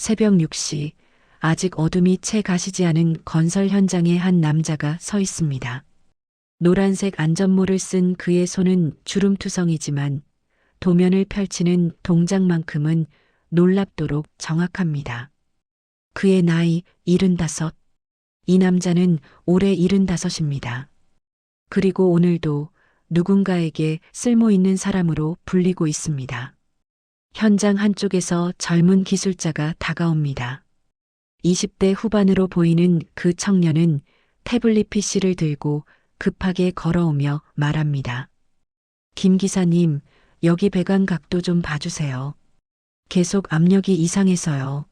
새벽 6시, 아직 어둠이 채 가시지 않은 건설 현장에 한 남자가 서 있습니다. 노란색 안전모를 쓴 그의 손은 주름투성이지만 도면을 펼치는 동작만큼은 놀랍도록 정확합니다. 그의 나이 75. 이 남자는 올해 75입니다. 그리고 오늘도 누군가에게 쓸모 있는 사람으로 불리고 있습니다. 현장 한쪽에서 젊은 기술자가 다가옵니다. 20대 후반으로 보이는 그 청년은 태블릿 PC를 들고 급하게 걸어오며 말합니다. 김 기사님, 여기 배관 각도 좀 봐주세요. 계속 압력이 이상해서요.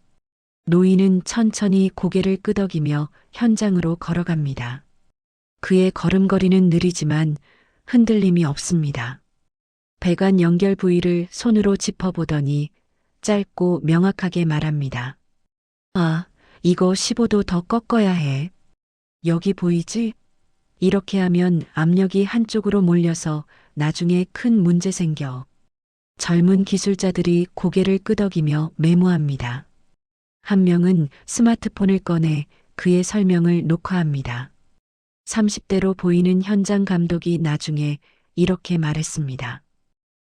노인은 천천히 고개를 끄덕이며 현장으로 걸어갑니다. 그의 걸음걸이는 느리지만 흔들림이 없습니다. 배관 연결 부위를 손으로 짚어보더니 짧고 명확하게 말합니다. 아, 이거 15도 더 꺾어야 해. 여기 보이지? 이렇게 하면 압력이 한쪽으로 몰려서 나중에 큰 문제 생겨. 젊은 기술자들이 고개를 끄덕이며 메모합니다. 한 명은 스마트폰을 꺼내 그의 설명을 녹화합니다. 30대로 보이는 현장 감독이 나중에 이렇게 말했습니다.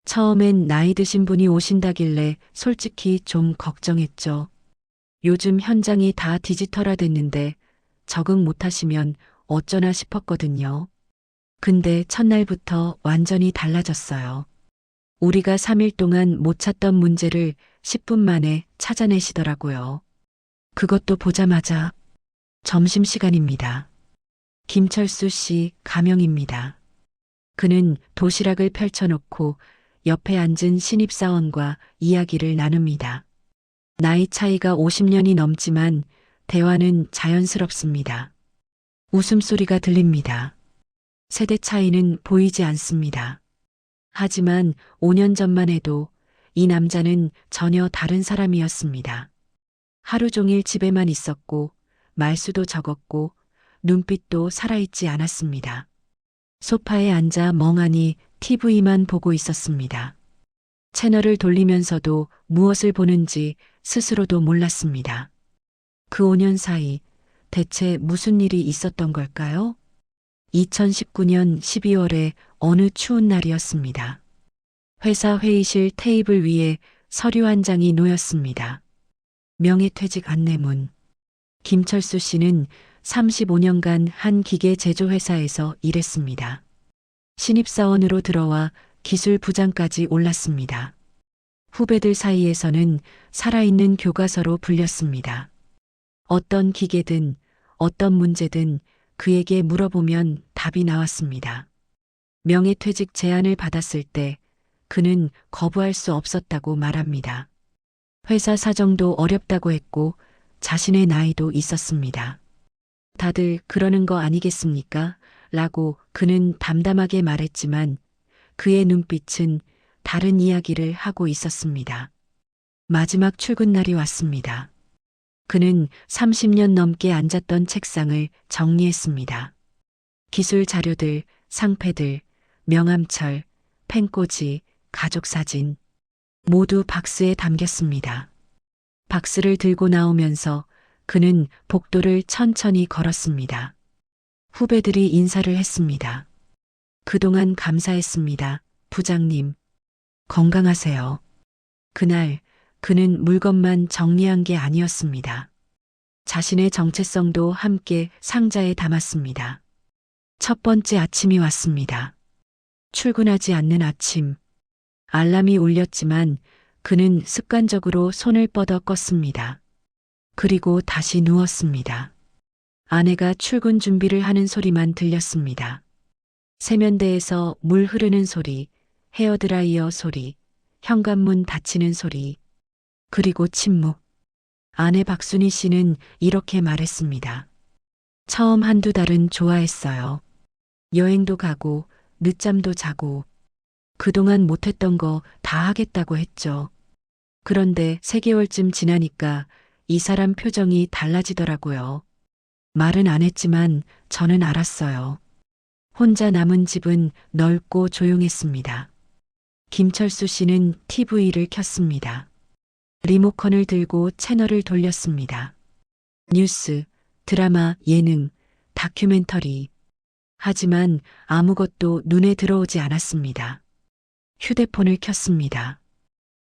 처음엔 나이 드신 분이 오신다길래 솔직히 좀 걱정했죠. 요즘 현장이 다 디지털화됐는데 적응 못하시면 어쩌나 싶었거든요. 근데 첫날부터 완전히 달라졌어요. 우리가 3일 동안 못 찾던 문제를 10분 만에 찾아내시더라고요. 그것도 보자마자 점심시간입니다. 김철수 씨 가명입니다. 그는 도시락을 펼쳐놓고 옆에 앉은 신입사원과 이야기를 나눕니다. 나이 차이가 50년이 넘지만 대화는 자연스럽습니다. 웃음소리가 들립니다. 세대 차이는 보이지 않습니다. 하지만 5년 전만 해도 이 남자는 전혀 다른 사람이었습니다. 하루 종일 집에만 있었고 말수도 적었고 눈빛도 살아있지 않았습니다. 소파에 앉아 멍하니 TV만 보고 있었습니다. 채널을 돌리면서도 무엇을 보는지 스스로도 몰랐습니다. 그 5년 사이 대체 무슨 일이 있었던 걸까요? 2019년 12월에 어느 추운 날이었습니다. 회사 회의실 테이블 위에 서류 한 장이 놓였습니다. 명예퇴직 안내문. 김철수 씨는 35년간 한 기계 제조회사에서 일했습니다. 신입사원으로 들어와 기술 부장까지 올랐습니다. 후배들 사이에서는 살아있는 교과서로 불렸습니다. 어떤 기계든 어떤 문제든 그에게 물어보면 답이 나왔습니다. 명예퇴직 제안을 받았을 때 그는 거부할 수 없었다고 말합니다. 회사 사정도 어렵다고 했고 자신의 나이도 있었습니다. 다들 그러는 거 아니겠습니까? 라고 그는 담담하게 말했지만 그의 눈빛은 다른 이야기를 하고 있었습니다. 마지막 출근 날이 왔습니다. 그는 30년 넘게 앉았던 책상을 정리했습니다. 기술 자료들, 상패들, 명함철, 펜꽂이, 가족사진 모두 박스에 담겼습니다. 박스를 들고 나오면서 그는 복도를 천천히 걸었습니다. 후배들이 인사를 했습니다. 그동안 감사했습니다, 부장님. 건강하세요. 그날 그는 물건만 정리한 게 아니었습니다. 자신의 정체성도 함께 상자에 담았습니다. 첫 번째 아침이 왔습니다. 출근하지 않는 아침. 알람이 울렸지만 그는 습관적으로 손을 뻗어 껐습니다. 그리고 다시 누웠습니다. 아내가 출근 준비를 하는 소리만 들렸습니다. 세면대에서 물 흐르는 소리, 헤어드라이어 소리, 현관문 닫히는 소리, 그리고 침묵. 아내 박순희 씨는 이렇게 말했습니다. 처음 한두 달은 좋아했어요. 여행도 가고 늦잠도 자고 그동안 못했던 거 다 하겠다고 했죠. 그런데 3개월쯤 지나니까 이 사람 표정이 달라지더라고요. 말은 안 했지만 저는 알았어요. 혼자 남은 집은 넓고 조용했습니다. 김철수 씨는 TV를 켰습니다. 리모컨을 들고 채널을 돌렸습니다. 뉴스, 드라마, 예능, 다큐멘터리. 하지만 아무것도 눈에 들어오지 않았습니다. 휴대폰을 켰습니다.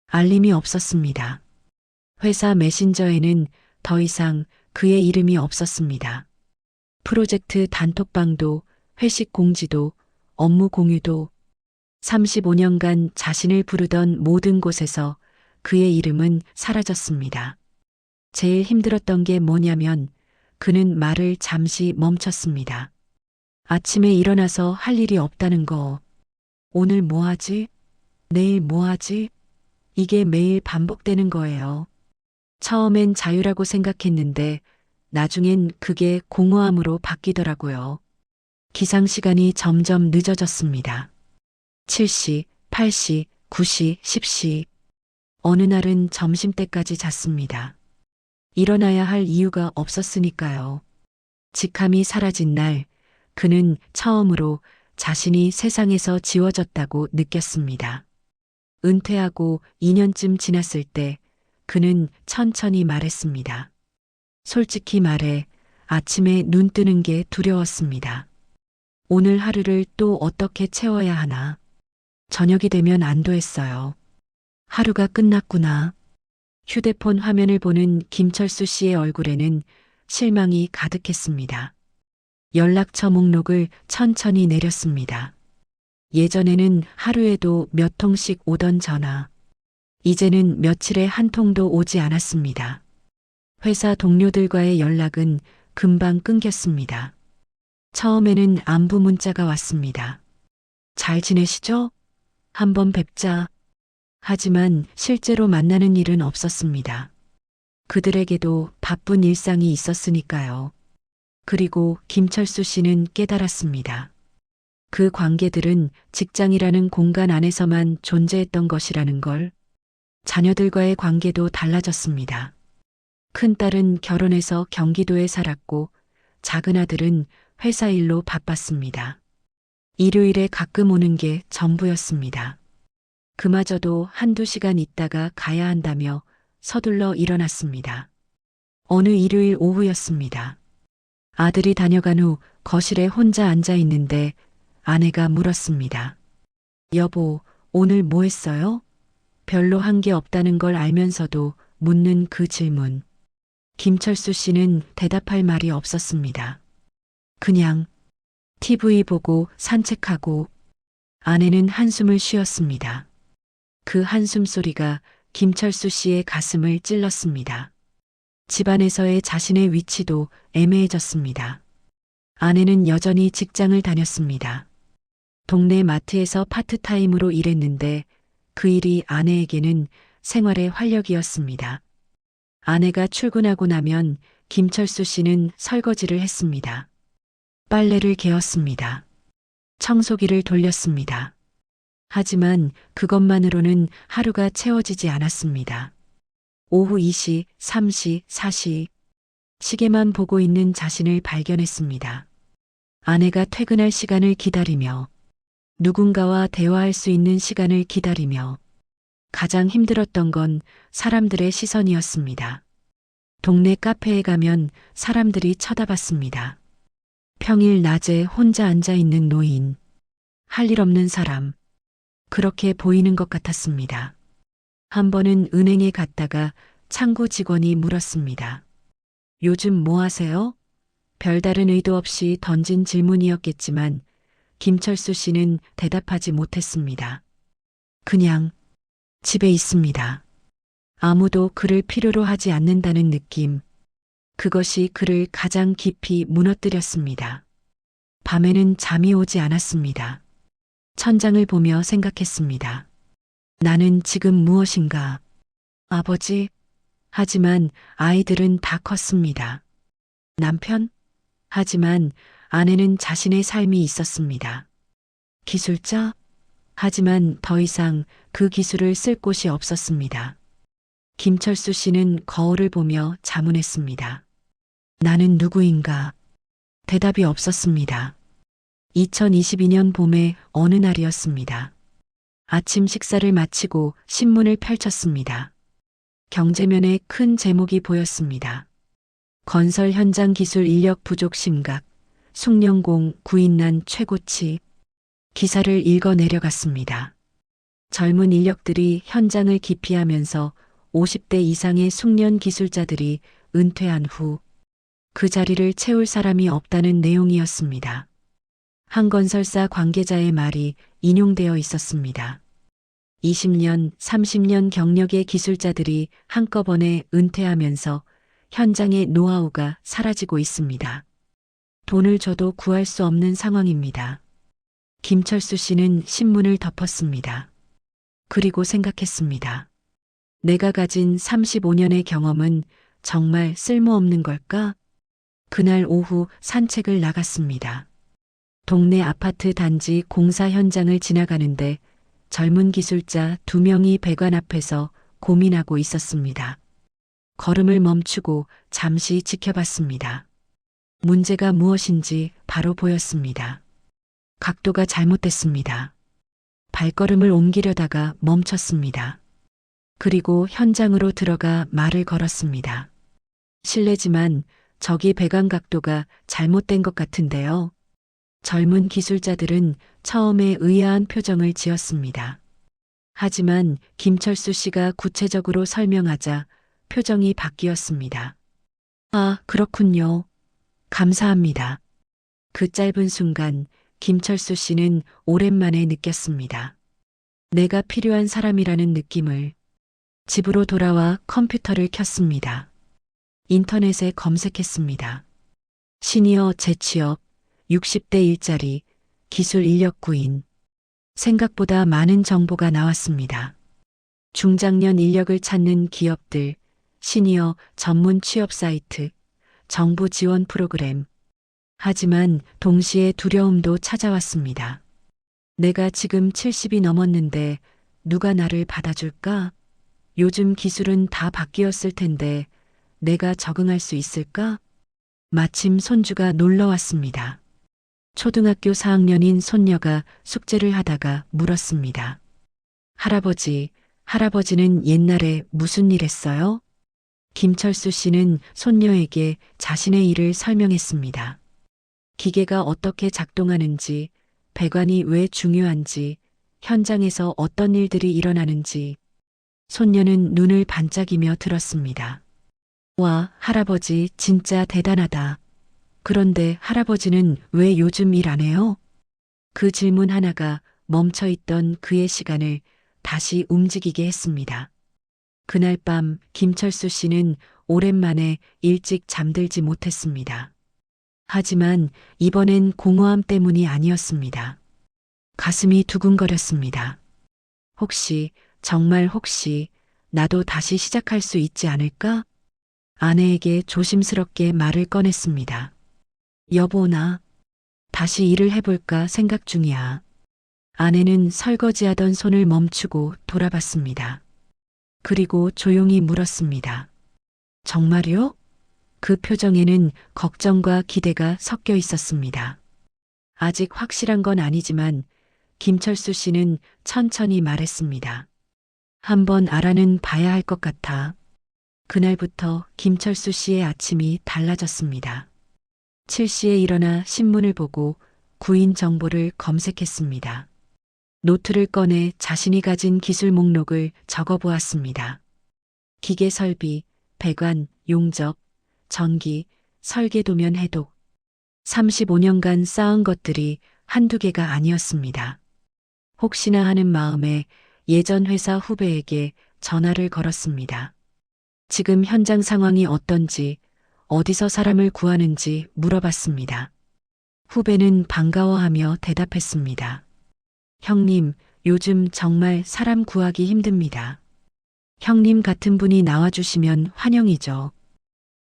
알림이 없었습니다. 회사 메신저에는 더 이상 그의 이름이 없었습니다. 프로젝트 단톡방도, 회식 공지도, 업무 공유도, 35년간 자신을 부르던 모든 곳에서 그의 이름은 사라졌습니다. 제일 힘들었던 게 뭐냐면 그는 말을 잠시 멈췄습니다. 아침에 일어나서 할 일이 없다는 거. 오늘 뭐 하지? 내일 뭐 하지? 이게 매일 반복되는 거예요. 처음엔 자유라고 생각했는데 나중엔 그게 공허함으로 바뀌더라고요. 기상 시간이 점점 늦어졌습니다. 7시, 8시, 9시, 10시. 어느 날은 점심때까지 잤습니다. 일어나야 할 이유가 없었으니까요. 직함이 사라진 날, 그는 처음으로 자신이 세상에서 지워졌다고 느꼈습니다. 은퇴하고 2년쯤 지났을 때 그는 천천히 말했습니다. 솔직히 말해 아침에 눈 뜨는 게 두려웠습니다. 오늘 하루를 또 어떻게 채워야 하나. 저녁이 되면 안도했어요. 하루가 끝났구나. 휴대폰 화면을 보는 김철수 씨의 얼굴에는 실망이 가득했습니다. 연락처 목록을 천천히 내렸습니다. 예전에는 하루에도 몇 통씩 오던 전화. 이제는 며칠에 한 통도 오지 않았습니다. 회사 동료들과의 연락은 금방 끊겼습니다. 처음에는 안부 문자가 왔습니다. 잘 지내시죠? 한번 뵙자. 하지만 실제로 만나는 일은 없었습니다. 그들에게도 바쁜 일상이 있었으니까요. 그리고 김철수 씨는 깨달았습니다. 그 관계들은 직장이라는 공간 안에서만 존재했던 것이라는 걸. 자녀들과의 관계도 달라졌습니다. 큰딸은 결혼해서 경기도에 살았고 작은 아들은 회사 일로 바빴습니다. 일요일에 가끔 오는 게 전부였습니다. 그마저도 한두 시간 있다가 가야 한다며 서둘러 일어났습니다. 어느 일요일 오후였습니다. 아들이 다녀간 후 거실에 혼자 앉아 있는데 아내가 물었습니다. 여보, 오늘 뭐 했어요? 별로 한 게 없다는 걸 알면서도 묻는 그 질문. 김철수 씨는 대답할 말이 없었습니다. 그냥 TV 보고 산책하고. 아내는 한숨을 쉬었습니다. 그 한숨 소리가 김철수 씨의 가슴을 찔렀습니다. 집안에서의 자신의 위치도 애매해졌습니다. 아내는 여전히 직장을 다녔습니다. 동네 마트에서 파트타임으로 일했는데 그 일이 아내에게는 생활의 활력이었습니다. 아내가 출근하고 나면 김철수 씨는 설거지를 했습니다. 빨래를 개었습니다. 청소기를 돌렸습니다. 하지만 그것만으로는 하루가 채워지지 않았습니다. 오후 2시, 3시, 4시. 시계만 보고 있는 자신을 발견했습니다. 아내가 퇴근할 시간을 기다리며 누군가와 대화할 수 있는 시간을 기다리며 가장 힘들었던 건 사람들의 시선이었습니다. 동네 카페에 가면 사람들이 쳐다봤습니다. 평일 낮에 혼자 앉아 있는 노인, 할 일 없는 사람, 그렇게 보이는 것 같았습니다. 한 번은 은행에 갔다가 창구 직원이 물었습니다. 요즘 뭐 하세요? 별다른 의도 없이 던진 질문이었겠지만 김철수 씨는 대답하지 못했습니다. 그냥 집에 있습니다. 아무도 그를 필요로 하지 않는다는 느낌. 그것이 그를 가장 깊이 무너뜨렸습니다. 밤에는 잠이 오지 않았습니다. 천장을 보며 생각했습니다. 나는 지금 무엇인가? 아버지? 하지만 아이들은 다 컸습니다. 남편? 하지만 아내는 자신의 삶이 있었습니다. 기술자? 하지만 더 이상 그 기술을 쓸 곳이 없었습니다. 김철수 씨는 거울을 보며 자문했습니다. 나는 누구인가? 대답이 없었습니다. 2022년 봄의 어느 날이었습니다. 아침 식사를 마치고 신문을 펼쳤습니다. 경제면에 큰 제목이 보였습니다. 건설 현장 기술 인력 부족 심각, 숙련공 구인난 최고치. 기사를 읽어 내려갔습니다. 젊은 인력들이 현장을 기피하면서 50대 이상의 숙련 기술자들이 은퇴한 후 그 자리를 채울 사람이 없다는 내용이었습니다. 한 건설사 관계자의 말이 인용되어 있었습니다. 20년, 30년 경력의 기술자들이 한꺼번에 은퇴하면서 현장의 노하우가 사라지고 있습니다. 돈을 줘도 구할 수 없는 상황입니다. 김철수 씨는 신문을 덮었습니다. 그리고 생각했습니다. 내가 가진 35년의 경험은 정말 쓸모없는 걸까? 그날 오후 산책을 나갔습니다. 동네 아파트 단지 공사 현장을 지나가는데 젊은 기술자 2명이 배관 앞에서 고민하고 있었습니다. 걸음을 멈추고 잠시 지켜봤습니다. 문제가 무엇인지 바로 보였습니다. 각도가 잘못됐습니다. 발걸음을 옮기려다가 멈췄습니다. 그리고 현장으로 들어가 말을 걸었습니다. 실례지만 저기 배관 각도가 잘못된 것 같은데요. 젊은 기술자들은 처음에 의아한 표정을 지었습니다. 하지만 김철수 씨가 구체적으로 설명하자 표정이 바뀌었습니다. 아, 그렇군요. 감사합니다. 그 짧은 순간 김철수 씨는 오랜만에 느꼈습니다. 내가 필요한 사람이라는 느낌을. 집으로 돌아와 컴퓨터를 켰습니다. 인터넷에 검색했습니다. 시니어 재취업, 60대 일자리, 기술 인력 구인. 생각보다 많은 정보가 나왔습니다. 중장년 인력을 찾는 기업들, 시니어 전문 취업 사이트, 정부 지원 프로그램. 하지만 동시에 두려움도 찾아왔습니다. 내가 지금 70이 넘었는데 누가 나를 받아줄까? 요즘 기술은 다 바뀌었을 텐데 내가 적응할 수 있을까? 마침 손주가 놀러 왔습니다. 초등학교 4학년인 손녀가 숙제를 하다가 물었습니다. 할아버지는 옛날에 무슨 일 했어요? 김철수 씨는 손녀에게 자신의 일을 설명했습니다. 기계가 어떻게 작동하는지, 배관이 왜 중요한지, 현장에서 어떤 일들이 일어나는지. 손녀는 눈을 반짝이며 들었습니다. 와, 할아버지 진짜 대단하다. 그런데 할아버지는 왜 요즘 일 안 해요? 그 질문 하나가 멈춰있던 그의 시간을 다시 움직이게 했습니다. 그날 밤 김철수 씨는 오랜만에 일찍 잠들지 못했습니다. 하지만 이번엔 공허함 때문이 아니었습니다. 가슴이 두근거렸습니다. 혹시, 정말 혹시 나도 다시 시작할 수 있지 않을까? 아내에게 조심스럽게 말을 꺼냈습니다. 여보, 나 다시 일을 해볼까 생각 중이야. 아내는 설거지하던 손을 멈추고 돌아봤습니다. 그리고 조용히 물었습니다. 정말요? 그 표정에는 걱정과 기대가 섞여 있었습니다. 아직 확실한 건 아니지만 김철수 씨는 천천히 말했습니다. 한번 알아는 봐야 할 것 같아. 그날부터 김철수 씨의 아침이 달라졌습니다. 7시에 일어나 신문을 보고 구인 정보를 검색했습니다. 노트를 꺼내 자신이 가진 기술 목록을 적어보았습니다. 기계 설비, 배관, 용접, 전기, 설계 도면 해독. 35년간 쌓은 것들이 한두 개가 아니었습니다. 혹시나 하는 마음에 예전 회사 후배에게 전화를 걸었습니다. 지금 현장 상황이 어떤지, 어디서 사람을 구하는지 물어봤습니다. 후배는 반가워하며 대답했습니다. 형님, 요즘 정말 사람 구하기 힘듭니다. 형님 같은 분이 나와주시면 환영이죠.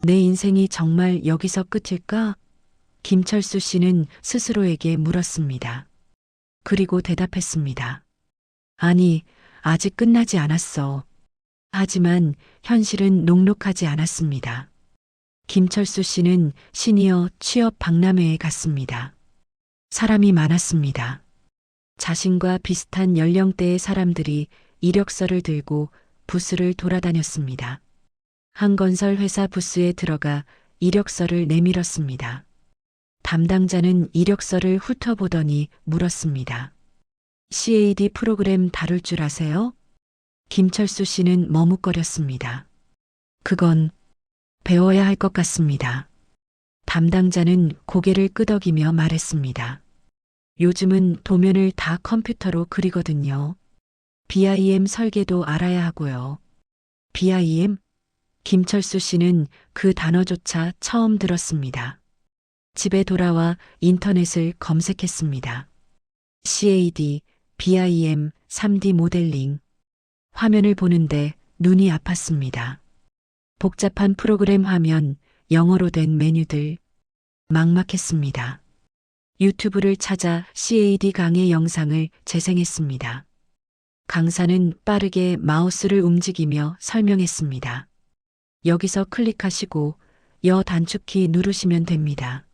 내 인생이 정말 여기서 끝일까? 김철수 씨는 스스로에게 물었습니다. 그리고 대답했습니다. 아니, 아직 끝나지 않았어. 하지만 현실은 녹록하지 않았습니다. 김철수 씨는 시니어 취업 박람회에 갔습니다. 사람이 많았습니다. 자신과 비슷한 연령대의 사람들이 이력서를 들고 부스를 돌아다녔습니다. 한 건설 회사 부스에 들어가 이력서를 내밀었습니다. 담당자는 이력서를 훑어보더니 물었습니다. CAD 프로그램 다룰 줄 아세요? 김철수 씨는 머뭇거렸습니다. 그건 배워야 할 것 같습니다. 담당자는 고개를 끄덕이며 말했습니다. 요즘은 도면을 다 컴퓨터로 그리거든요. BIM 설계도 알아야 하고요. BIM? 김철수 씨는 그 단어조차 처음 들었습니다. 집에 돌아와 인터넷을 검색했습니다. CAD, BIM, 3D 모델링. 화면을 보는데 눈이 아팠습니다. 복잡한 프로그램 화면, 영어로 된 메뉴들. 막막했습니다. 유튜브를 찾아 CAD 강의 영상을 재생했습니다. 강사는 빠르게 마우스를 움직이며 설명했습니다. 여기서 클릭하시고 여 단축키 누르시면 됩니다.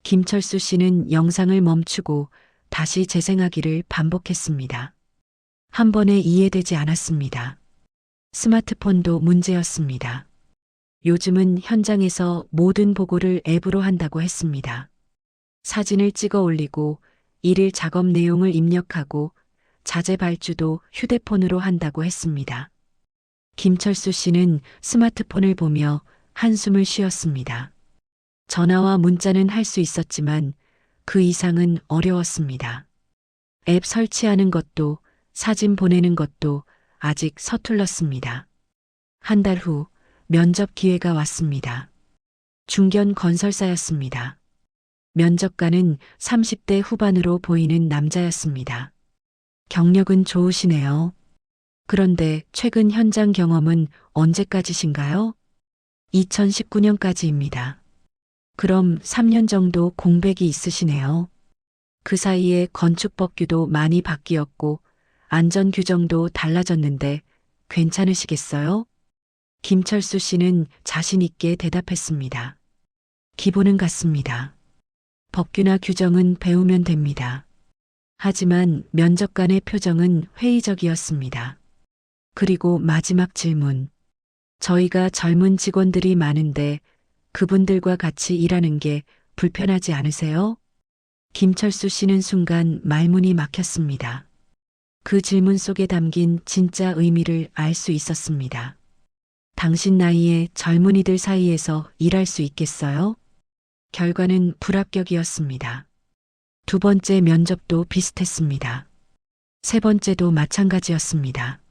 김철수 씨는 영상을 멈추고 다시 재생하기를 반복했습니다. 한 번에 이해되지 않았습니다. 스마트폰도 문제였습니다. 요즘은 현장에서 모든 보고를 앱으로 한다고 했습니다. 사진을 찍어 올리고 일일 작업 내용을 입력하고 자재 발주도 휴대폰으로 한다고 했습니다. 김철수 씨는 스마트폰을 보며 한숨을 쉬었습니다. 전화와 문자는 할 수 있었지만 그 이상은 어려웠습니다. 앱 설치하는 것도 사진 보내는 것도 아직 서툴렀습니다. 한 달 후 면접 기회가 왔습니다. 중견 건설사였습니다. 면접관은 30대 후반으로 보이는 남자였습니다. 경력은 좋으시네요. 그런데 최근 현장 경험은 언제까지신가요? 2019년까지입니다. 그럼 3년 정도 공백이 있으시네요. 그 사이에 건축법규도 많이 바뀌었고 안전 규정도 달라졌는데 괜찮으시겠어요? 김철수 씨는 자신 있게 대답했습니다. 기본은 같습니다. 법규나 규정은 배우면 됩니다. 하지만 면접관의 표정은 회의적이었습니다. 그리고 마지막 질문. 저희가 젊은 직원들이 많은데 그분들과 같이 일하는 게 불편하지 않으세요? 김철수 씨는 순간 말문이 막혔습니다. 그 질문 속에 담긴 진짜 의미를 알 수 있었습니다. 당신 나이에 젊은이들 사이에서 일할 수 있겠어요? 결과는 불합격이었습니다. 두 번째 면접도 비슷했습니다. 세 번째도 마찬가지였습니다.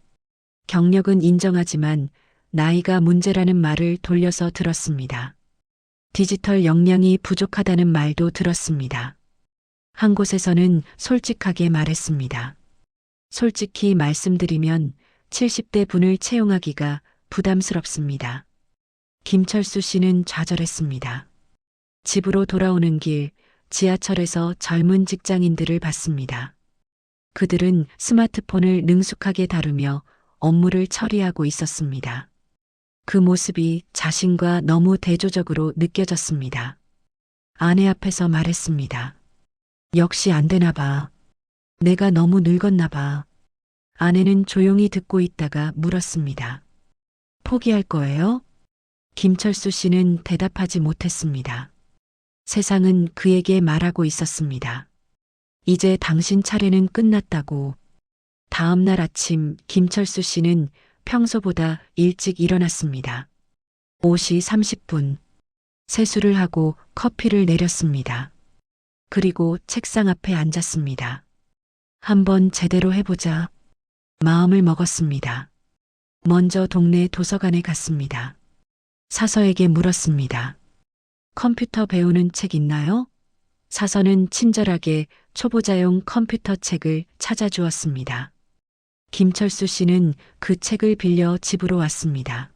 경력은 인정하지만 나이가 문제라는 말을 돌려서 들었습니다. 디지털 역량이 부족하다는 말도 들었습니다. 한 곳에서는 솔직하게 말했습니다. 솔직히 말씀드리면 70대 분을 채용하기가 부담스럽습니다. 김철수 씨는 좌절했습니다. 집으로 돌아오는 길 지하철에서 젊은 직장인들을 봤습니다. 그들은 스마트폰을 능숙하게 다루며 업무를 처리하고 있었습니다. 그 모습이 자신과 너무 대조적으로 느껴졌습니다. 아내 앞에서 말했습니다. 역시 안 되나 봐. 내가 너무 늙었나 봐. 아내는 조용히 듣고 있다가 물었습니다. 포기할 거예요? 김철수 씨는 대답하지 못했습니다. 세상은 그에게 말하고 있었습니다. 이제 당신 차례는 끝났다고. 다음 날 아침 김철수 씨는 평소보다 일찍 일어났습니다. 5시 30분. 세수를 하고 커피를 내렸습니다. 그리고 책상 앞에 앉았습니다. 한번 제대로 해보자. 마음을 먹었습니다. 먼저 동네 도서관에 갔습니다. 사서에게 물었습니다. 컴퓨터 배우는 책 있나요? 사서는 친절하게 초보자용 컴퓨터 책을 찾아주었습니다. 김철수 씨는 그 책을 빌려 집으로 왔습니다.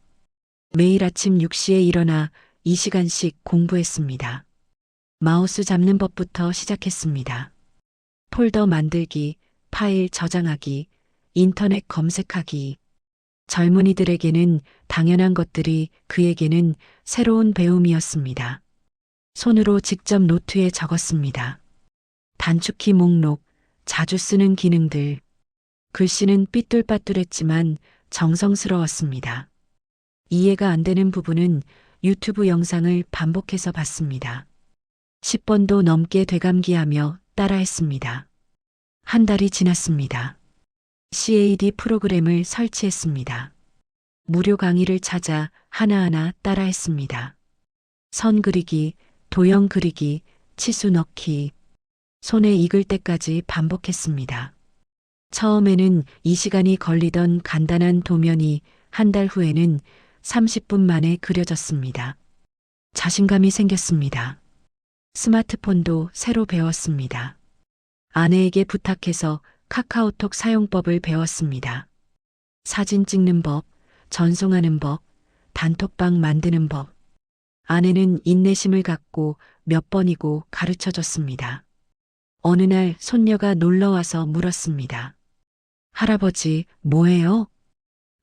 매일 아침 6시에 일어나 2시간씩 공부했습니다. 마우스 잡는 법부터 시작했습니다. 폴더 만들기, 파일 저장하기, 인터넷 검색하기. 젊은이들에게는 당연한 것들이 그에게는 새로운 배움이었습니다. 손으로 직접 노트에 적었습니다. 단축키 목록, 자주 쓰는 기능들. 글씨는 삐뚤빠뚤했지만 정성스러웠습니다. 이해가 안 되는 부분은 유튜브 영상을 반복해서 봤습니다. 10번도 넘게 되감기하며 따라했습니다. 한 달이 지났습니다. CAD 프로그램을 설치했습니다. 무료 강의를 찾아 하나하나 따라했습니다. 선 그리기, 도형 그리기, 치수 넣기, 손에 익을 때까지 반복했습니다. 처음에는 이 시간이 걸리던 간단한 도면이 한 달 후에는 30분 만에 그려졌습니다. 자신감이 생겼습니다. 스마트폰도 새로 배웠습니다. 아내에게 부탁해서 카카오톡 사용법을 배웠습니다. 사진 찍는 법, 전송하는 법, 단톡방 만드는 법. 아내는 인내심을 갖고 몇 번이고 가르쳐 줬습니다. 어느 날 손녀가 놀러와서 물었습니다. 할아버지, 뭐해요?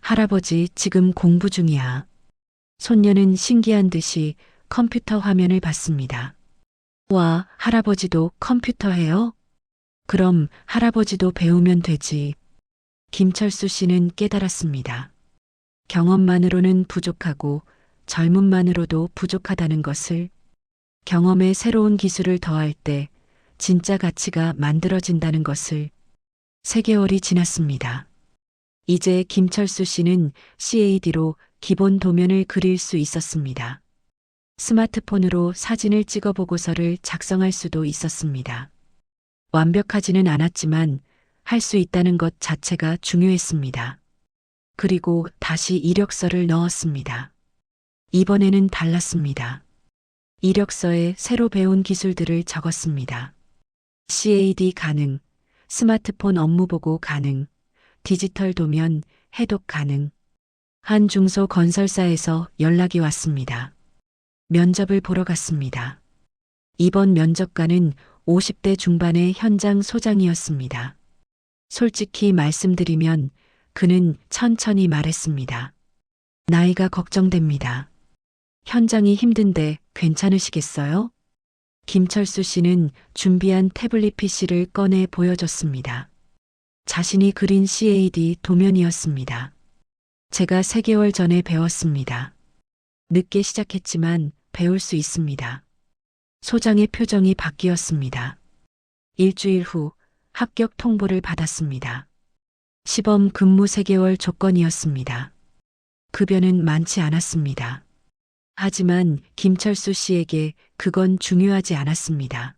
할아버지, 지금 공부 중이야. 손녀는 신기한 듯이 컴퓨터 화면을 봤습니다. 와, 할아버지도 컴퓨터 해요? 그럼 할아버지도 배우면 되지. 김철수 씨는 깨달았습니다. 경험만으로는 부족하고 젊음만으로도 부족하다는 것을, 경험에 새로운 기술을 더할 때 진짜 가치가 만들어진다는 것을. 3개월이 지났습니다. 이제 김철수 씨는 CAD로 기본 도면을 그릴 수 있었습니다. 스마트폰으로 사진을 찍어 보고서를 작성할 수도 있었습니다. 완벽하지는 않았지만 할 수 있다는 것 자체가 중요했습니다. 그리고 다시 이력서를 넣었습니다. 이번에는 달랐습니다. 이력서에 새로 배운 기술들을 적었습니다. CAD 가능, 스마트폰 업무 보고 가능, 디지털 도면, 해독 가능. 한 중소 건설사에서 연락이 왔습니다. 면접을 보러 갔습니다. 이번 면접관은 50대 중반의 현장 소장이었습니다. 솔직히 말씀드리면 그는 천천히 말했습니다. 나이가 걱정됩니다. 현장이 힘든데 괜찮으시겠어요? 김철수 씨는 준비한 태블릿 PC를 꺼내 보여줬습니다. 자신이 그린 CAD 도면이었습니다. 제가 3개월 전에 배웠습니다. 늦게 시작했지만 배울 수 있습니다. 소장의 표정이 바뀌었습니다. 일주일 후 합격 통보를 받았습니다. 시범 근무 3개월 조건이었습니다. 급여는 많지 않았습니다. 하지만 김철수 씨에게 그건 중요하지 않았습니다.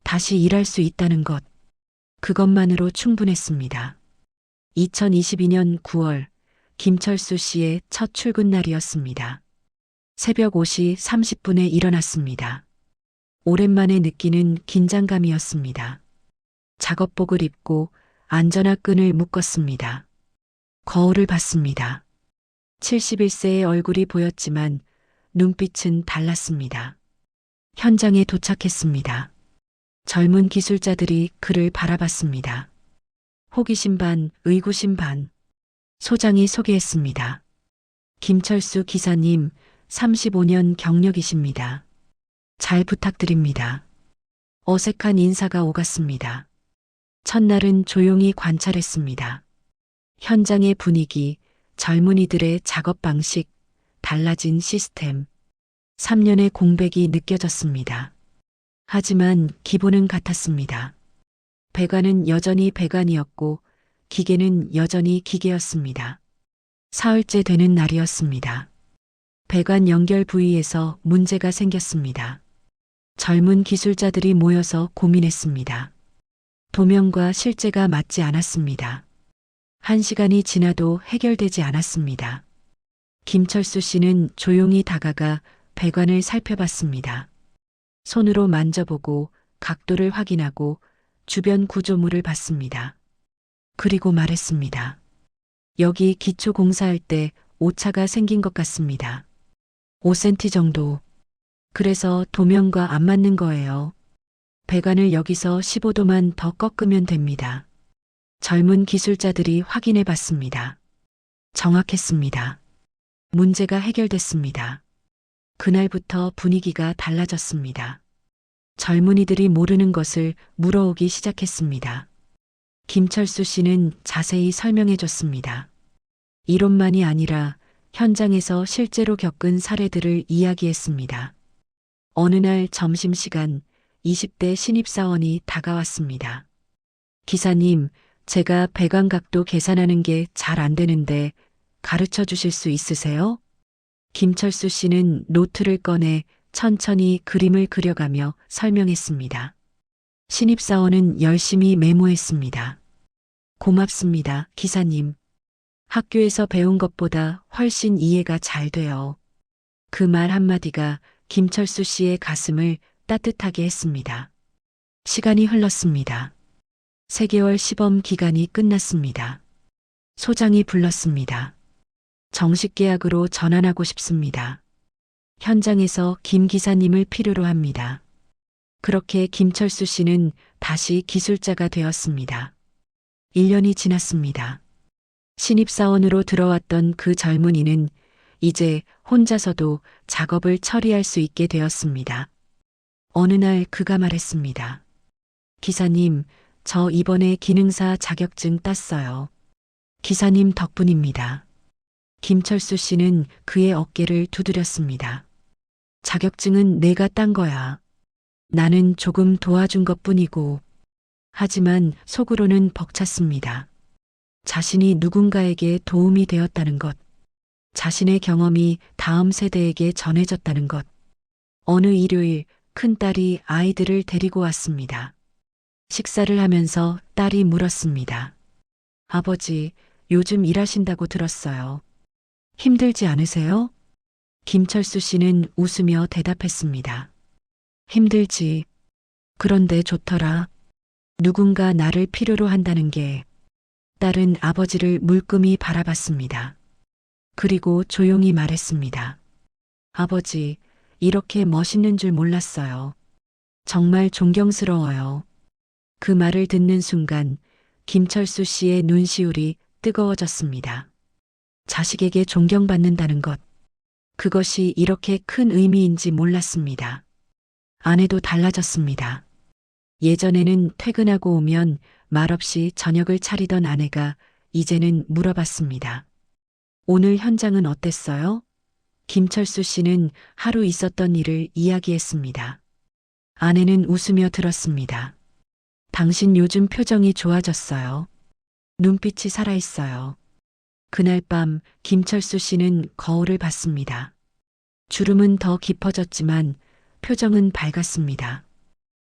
다시 일할 수 있다는 것, 그것만으로 충분했습니다. 2022년 9월 김철수 씨의 첫 출근 날이었습니다. 새벽 5시 30분에 일어났습니다. 오랜만에 느끼는 긴장감이었습니다. 작업복을 입고 안전화 끈을 묶었습니다. 거울을 봤습니다. 71세의 얼굴이 보였지만 눈빛은 달랐습니다. 현장에 도착했습니다. 젊은 기술자들이 그를 바라봤습니다. 호기심 반, 의구심 반. 소장이 소개했습니다. 김철수 기사님, 35년 경력이십니다. 잘 부탁드립니다. 어색한 인사가 오갔습니다. 첫날은 조용히 관찰했습니다. 현장의 분위기, 젊은이들의 작업 방식, 달라진 시스템. 3년의 공백이 느껴졌습니다. 하지만 기본은 같았습니다. 배관은 여전히 배관이었고 기계는 여전히 기계였습니다. 사흘째 되는 날이었습니다. 배관 연결 부위에서 문제가 생겼습니다. 젊은 기술자들이 모여서 고민했습니다. 도면과 실제가 맞지 않았습니다. 1시간이 지나도 해결되지 않았습니다. 김철수 씨는 조용히 다가가 배관을 살펴봤습니다. 손으로 만져보고 각도를 확인하고 주변 구조물을 봤습니다. 그리고 말했습니다. 여기 기초 공사할 때 오차가 생긴 것 같습니다. 5cm 정도. 그래서 도면과 안 맞는 거예요. 배관을 여기서 15도만 더 꺾으면 됩니다. 젊은 기술자들이 확인해 봤습니다. 정확했습니다. 문제가 해결됐습니다. 그날부터 분위기가 달라졌습니다. 젊은이들이 모르는 것을 물어오기 시작했습니다. 김철수 씨는 자세히 설명해 줬습니다. 이론만이 아니라 현장에서 실제로 겪은 사례들을 이야기했습니다. 어느 날 점심시간 20대 신입사원이 다가왔습니다. 기사님, 제가 배관각도 계산하는 게 잘 안 되는데 가르쳐 주실 수 있으세요? 김철수 씨는 노트를 꺼내 천천히 그림을 그려가며 설명했습니다. 신입사원은 열심히 메모했습니다. 고맙습니다, 기사님. 학교에서 배운 것보다 훨씬 이해가 잘 돼요. 그 말 한마디가 김철수 씨의 가슴을 따뜻하게 했습니다. 시간이 흘렀습니다. 3개월 시범 기간이 끝났습니다. 소장이 불렀습니다. 정식 계약으로 전환하고 싶습니다. 현장에서 김 기사님을 필요로 합니다. 그렇게 김철수 씨는 다시 기술자가 되었습니다. 1년이 지났습니다. 신입사원으로 들어왔던 그 젊은이는 이제 혼자서도 작업을 처리할 수 있게 되었습니다. 어느 날 그가 말했습니다. 기사님, 저 이번에 기능사 자격증 땄어요. 기사님 덕분입니다. 김철수 씨는 그의 어깨를 두드렸습니다. 자격증은 내가 딴 거야. 나는 조금 도와준 것뿐이고. 하지만 속으로는 벅찼습니다. 자신이 누군가에게 도움이 되었다는 것. 자신의 경험이 다음 세대에게 전해졌다는 것. 어느 일요일 큰딸이 아이들을 데리고 왔습니다. 식사를 하면서 딸이 물었습니다. 아버지, 요즘 일하신다고 들었어요. 힘들지 않으세요? 김철수 씨는 웃으며 대답했습니다. 힘들지. 그런데 좋더라. 누군가 나를 필요로 한다는 게. 딸은 아버지를 물끄미 바라봤습니다. 그리고 조용히 말했습니다. 아버지, 이렇게 멋있는 줄 몰랐어요. 정말 존경스러워요. 그 말을 듣는 순간 김철수 씨의 눈시울이 뜨거워졌습니다. 자식에게 존경받는다는 것. 그것이 이렇게 큰 의미인지 몰랐습니다. 아내도 달라졌습니다. 예전에는 퇴근하고 오면 말없이 저녁을 차리던 아내가 이제는 물어봤습니다. 오늘 현장은 어땠어요? 김철수 씨는 하루 있었던 일을 이야기했습니다. 아내는 웃으며 들었습니다. 당신 요즘 표정이 좋아졌어요. 눈빛이 살아있어요. 그날 밤 김철수 씨는 거울을 봤습니다. 주름은 더 깊어졌지만 표정은 밝았습니다.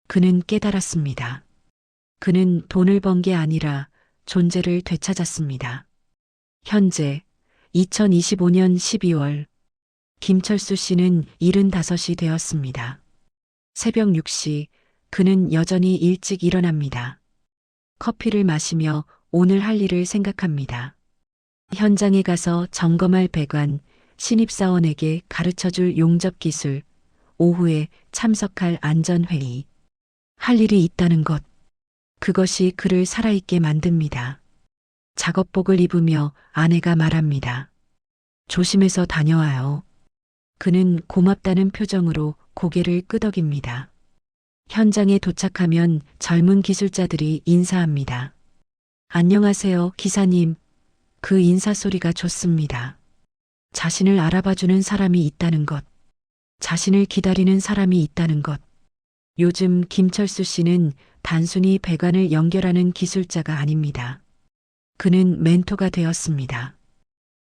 그는 깨달았습니다. 그는 돈을 번 게 아니라 존재를 되찾았습니다. 현재 2025년 12월 김철수 씨는 75이 되었습니다. 새벽 6시 그는 여전히 일찍 일어납니다. 커피를 마시며 오늘 할 일을 생각합니다. 현장에 가서 점검할 배관, 신입사원에게 가르쳐줄 용접 기술, 오후에 참석할 안전회의. 할 일이 있다는 것. 그것이 그를 살아있게 만듭니다. 작업복을 입으며 아내가 말합니다. 조심해서 다녀와요. 그는 고맙다는 표정으로 고개를 끄덕입니다. 현장에 도착하면 젊은 기술자들이 인사합니다. 안녕하세요, 기사님. 그 인사소리가 좋습니다. 자신을 알아봐주는 사람이 있다는 것. 자신을 기다리는 사람이 있다는 것. 요즘 김철수 씨는 단순히 배관을 연결하는 기술자가 아닙니다. 그는 멘토가 되었습니다.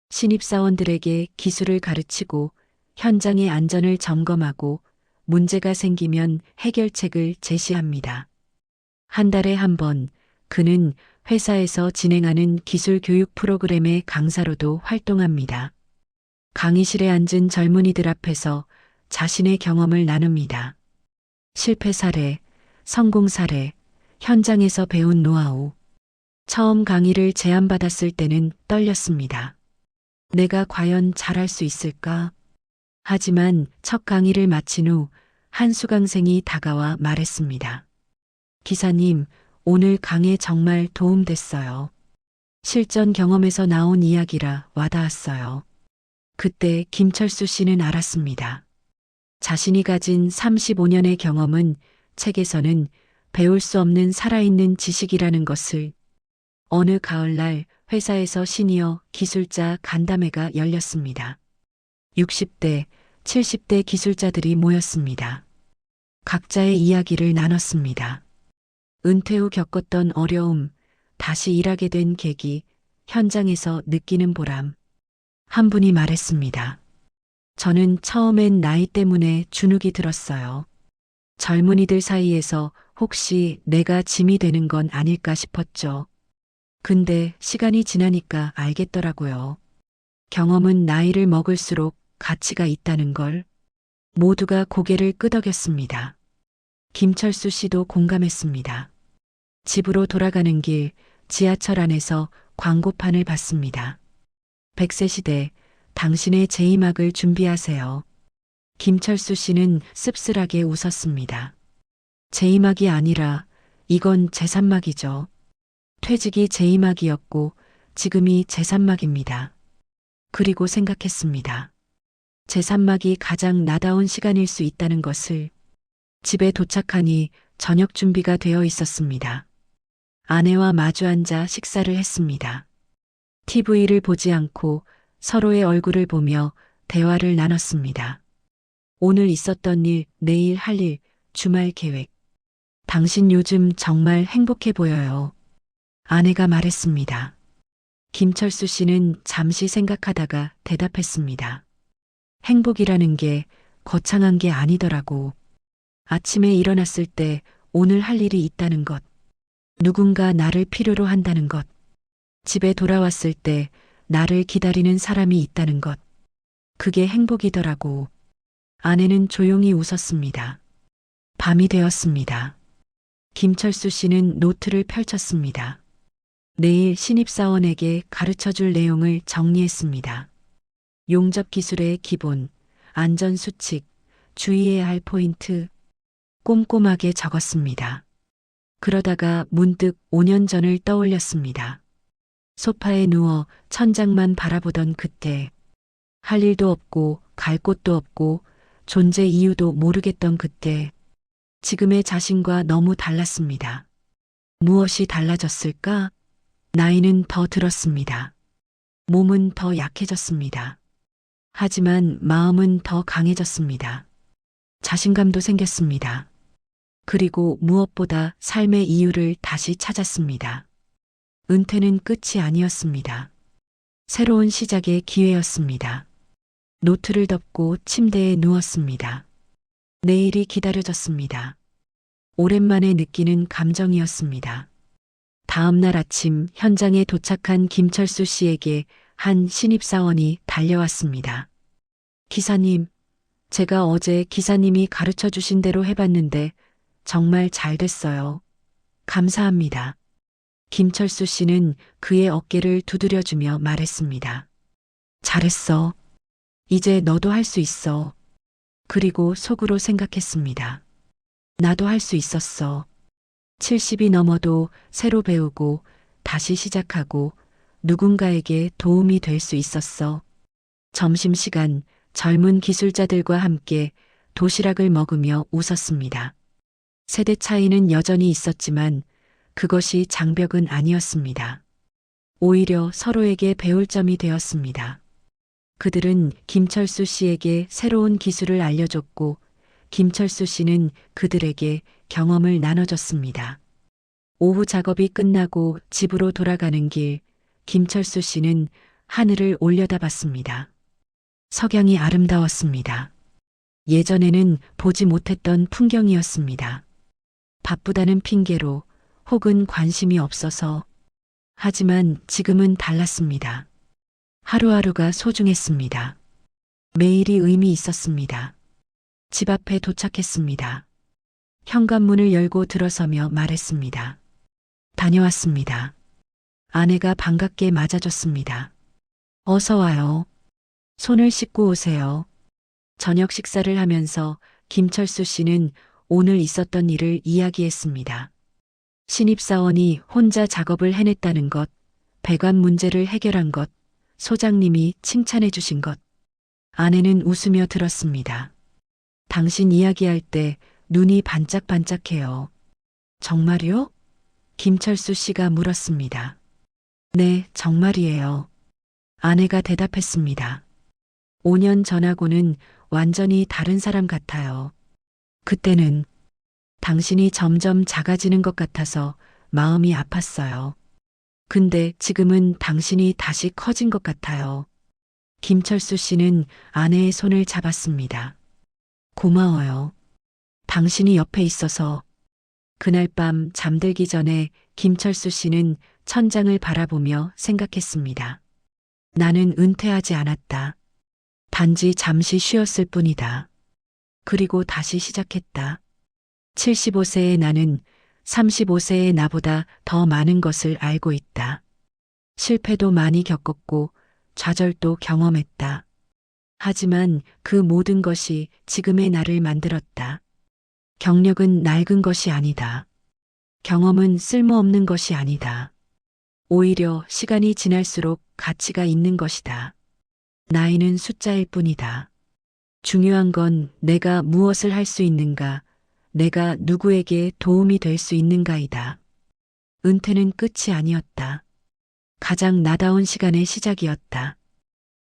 신입사원들에게 기술을 가르치고 현장의 안전을 점검하고 문제가 생기면 해결책을 제시합니다. 한 달에 한 번 그는 회사에서 진행하는 기술 교육 프로그램의 강사로도 활동합니다. 강의실에 앉은 젊은이들 앞에서 자신의 경험을 나눕니다. 실패 사례, 성공 사례, 현장에서 배운 노하우. 처음 강의를 제안받았을 때는 떨렸습니다. 내가 과연 잘할 수 있을까? 하지만 첫 강의를 마친 후 한 수강생이 다가와 말했습니다. 기사님, 오늘 강의 정말 도움됐어요. 실전 경험에서 나온 이야기라 와닿았어요. 그때 김철수 씨는 알았습니다. 자신이 가진 35년의 경험은 책에서는 배울 수 없는 살아있는 지식이라는 것을. 어느 가을날 회사에서 시니어 기술자 간담회가 열렸습니다. 60대, 70대 기술자들이 모였습니다. 각자의 이야기를 나눴습니다. 은퇴 후 겪었던 어려움, 다시 일하게 된 계기, 현장에서 느끼는 보람. 한 분이 말했습니다. 저는 처음엔 나이 때문에 주눅이 들었어요. 젊은이들 사이에서 혹시 내가 짐이 되는 건 아닐까 싶었죠. 근데 시간이 지나니까 알겠더라고요. 경험은 나이를 먹을수록 가치가 있다는 걸. 모두가 고개를 끄덕였습니다. 김철수 씨도 공감했습니다. 집으로 돌아가는 길, 지하철 안에서 광고판을 봤습니다. 100세 시대, 당신의 제2막을 준비하세요. 김철수 씨는 씁쓸하게 웃었습니다. 제2막이 아니라 이건 제3막이죠. 퇴직이 제2막이었고 지금이 제3막입니다. 그리고 생각했습니다. 제3막이 가장 나다운 시간일 수 있다는 것을. 집에 도착하니 저녁 준비가 되어 있었습니다. 아내와 마주 앉아 식사를 했습니다. TV를 보지 않고 서로의 얼굴을 보며 대화를 나눴습니다. 오늘 있었던 일, 내일 할 일, 주말 계획. 당신 요즘 정말 행복해 보여요. 아내가 말했습니다. 김철수 씨는 잠시 생각하다가 대답했습니다. 행복이라는 게 거창한 게 아니더라고. 아침에 일어났을 때 오늘 할 일이 있다는 것. 누군가 나를 필요로 한다는 것. 집에 돌아왔을 때 나를 기다리는 사람이 있다는 것. 그게 행복이더라고. 아내는 조용히 웃었습니다. 밤이 되었습니다. 김철수 씨는 노트를 펼쳤습니다. 내일 신입사원에게 가르쳐줄 내용을 정리했습니다. 용접 기술의 기본, 안전수칙, 주의해야 할 포인트, 꼼꼼하게 적었습니다. 그러다가 문득 5년 전을 떠올렸습니다. 소파에 누워 천장만 바라보던 그때, 할 일도 없고 갈 곳도 없고 존재 이유도 모르겠던 그때, 지금의 자신과 너무 달랐습니다. 무엇이 달라졌을까? 나이는 더 들었습니다. 몸은 더 약해졌습니다. 하지만 마음은 더 강해졌습니다. 자신감도 생겼습니다. 그리고 무엇보다 삶의 이유를 다시 찾았습니다. 은퇴는 끝이 아니었습니다. 새로운 시작의 기회였습니다. 노트를 덮고 침대에 누웠습니다. 내일이 기다려졌습니다. 오랜만에 느끼는 감정이었습니다. 다음 날 아침 현장에 도착한 김철수 씨에게 한 신입사원이 달려왔습니다. 기사님, 제가 어제 기사님이 가르쳐 주신 대로 해봤는데 정말 잘 됐어요. 감사합니다. 김철수 씨는 그의 어깨를 두드려주며 말했습니다. 잘했어. 이제 너도 할 수 있어. 그리고 속으로 생각했습니다. 나도 할 수 있었어. 70이 넘어도 새로 배우고 다시 시작하고 누군가에게 도움이 될 수 있었어. 점심시간 젊은 기술자들과 함께 도시락을 먹으며 웃었습니다. 세대 차이는 여전히 있었지만 그것이 장벽은 아니었습니다. 오히려 서로에게 배울 점이 되었습니다. 그들은 김철수 씨에게 새로운 기술을 알려줬고 김철수 씨는 그들에게 경험을 나눠줬습니다. 오후 작업이 끝나고 집으로 돌아가는 길, 김철수 씨는 하늘을 올려다봤습니다. 석양이 아름다웠습니다. 예전에는 보지 못했던 풍경이었습니다. 바쁘다는 핑계로 혹은 관심이 없어서. 하지만 지금은 달랐습니다. 하루하루가 소중했습니다. 매일이 의미 있었습니다. 집 앞에 도착했습니다. 현관문을 열고 들어서며 말했습니다. 다녀왔습니다. 아내가 반갑게 맞아줬습니다. 어서 와요. 손을 씻고 오세요. 저녁 식사를 하면서 김철수 씨는 오늘 있었던 일을 이야기했습니다. 신입사원이 혼자 작업을 해냈다는 것, 배관 문제를 해결한 것, 소장님이 칭찬해 주신 것. 아내는 웃으며 들었습니다. 당신 이야기할 때 눈이 반짝반짝해요. 정말요? 김철수 씨가 물었습니다. 네, 정말이에요. 아내가 대답했습니다. 5년 전하고는 완전히 다른 사람 같아요. 그때는 당신이 점점 작아지는 것 같아서 마음이 아팠어요. 근데 지금은 당신이 다시 커진 것 같아요. 김철수 씨는 아내의 손을 잡았습니다. 고마워요. 당신이 옆에 있어서. 그날 밤 잠들기 전에 김철수 씨는 천장을 바라보며 생각했습니다. 나는 은퇴하지 않았다. 단지 잠시 쉬었을 뿐이다. 그리고 다시 시작했다. 75세의 나는 35세의 나보다 더 많은 것을 알고 있다. 실패도 많이 겪었고 좌절도 경험했다. 하지만 그 모든 것이 지금의 나를 만들었다. 경력은 낡은 것이 아니다. 경험은 쓸모없는 것이 아니다. 오히려 시간이 지날수록 가치가 있는 것이다. 나이는 숫자일 뿐이다. 중요한 건 내가 무엇을 할 수 있는가, 내가 누구에게 도움이 될 수 있는가이다. 은퇴는 끝이 아니었다. 가장 나다운 시간의 시작이었다.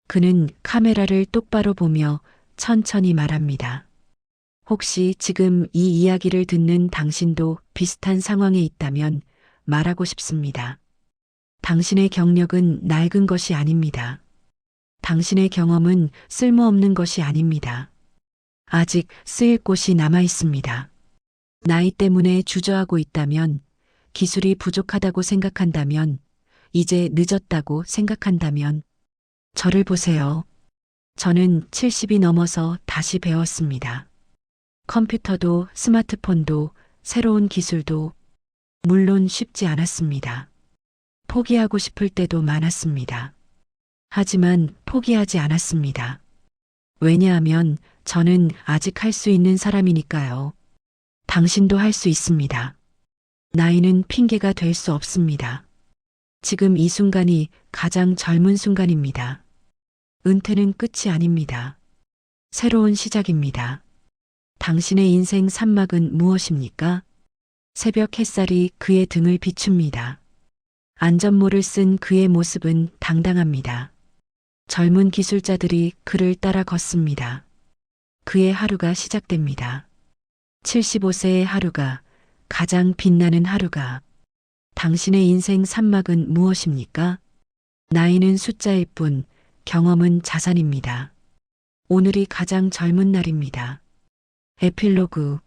그는 카메라를 똑바로 보며 천천히 말합니다. 혹시 지금 이 이야기를 듣는 당신도 비슷한 상황에 있다면 말하고 싶습니다. 당신의 경력은 낡은 것이 아닙니다. 당신의 경험은 쓸모없는 것이 아닙니다. 아직 쓰일 곳이 남아 있습니다. 나이 때문에 주저하고 있다면, 기술이 부족하다고 생각한다면, 이제 늦었다고 생각한다면, 저를 보세요. 저는 70이 넘어서 다시 배웠습니다. 컴퓨터도 스마트폰도 새로운 기술도 물론 쉽지 않았습니다. 포기하고 싶을 때도 많았습니다. 하지만 포기하지 않았습니다. 왜냐하면 저는 아직 할 수 있는 사람이니까요. 당신도 할 수 있습니다. 나이는 핑계가 될 수 없습니다. 지금 이 순간이 가장 젊은 순간입니다. 은퇴는 끝이 아닙니다. 새로운 시작입니다. 당신의 인생 산막은 무엇입니까? 새벽 햇살이 그의 등을 비춥니다. 안전모를 쓴 그의 모습은 당당합니다. 젊은 기술자들이 그를 따라 걷습니다. 그의 하루가 시작됩니다. 75세의 하루가, 가장 빛나는 하루가. 당신의 인생 산막은 무엇입니까? 나이는 숫자일 뿐, 경험은 자산입니다. 오늘이 가장 젊은 날입니다. 에필로그.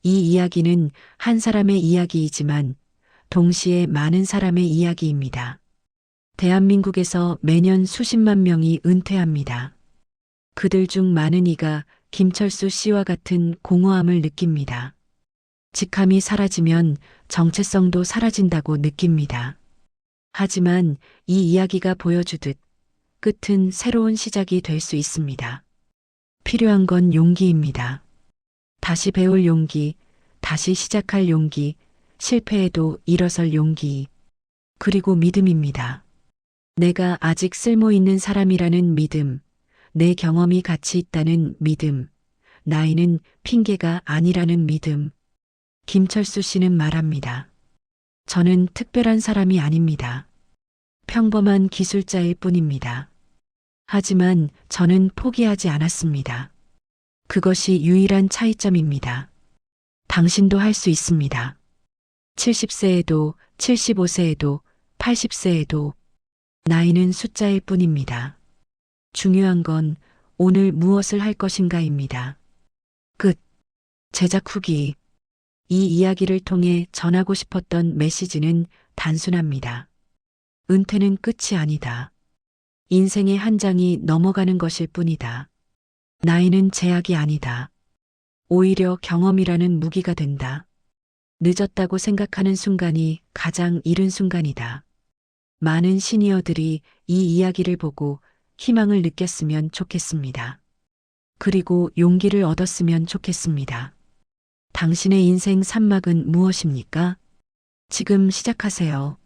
이 이야기는 한 사람의 이야기이지만 동시에 많은 사람의 이야기입니다. 대한민국에서 매년 수십만 명이 은퇴합니다. 그들 중 많은 이가 김철수 씨와 같은 공허함을 느낍니다. 직함이 사라지면 정체성도 사라진다고 느낍니다. 하지만 이 이야기가 보여주듯 끝은 새로운 시작이 될 수 있습니다. 필요한 건 용기입니다. 다시 배울 용기, 다시 시작할 용기, 실패해도 일어설 용기, 그리고 믿음입니다. 내가 아직 쓸모 있는 사람이라는 믿음, 내 경험이 가치 있다는 믿음, 나이는 핑계가 아니라는 믿음. 김철수 씨는 말합니다. 저는 특별한 사람이 아닙니다. 평범한 기술자일 뿐입니다. 하지만 저는 포기하지 않았습니다. 그것이 유일한 차이점입니다. 당신도 할 수 있습니다. 70세에도, 75세에도, 80세에도, 나이는 숫자일 뿐입니다. 중요한 건 오늘 무엇을 할 것인가입니다. 끝. 제작 후기. 이 이야기를 통해 전하고 싶었던 메시지는 단순합니다. 은퇴는 끝이 아니다. 인생의 한 장이 넘어가는 것일 뿐이다. 나이는 제약이 아니다. 오히려 경험이라는 무기가 된다. 늦었다고 생각하는 순간이 가장 이른 순간이다. 많은 시니어들이 이 이야기를 보고 희망을 느꼈으면 좋겠습니다. 그리고 용기를 얻었으면 좋겠습니다. 당신의 인생 산막은 무엇입니까? 지금 시작하세요.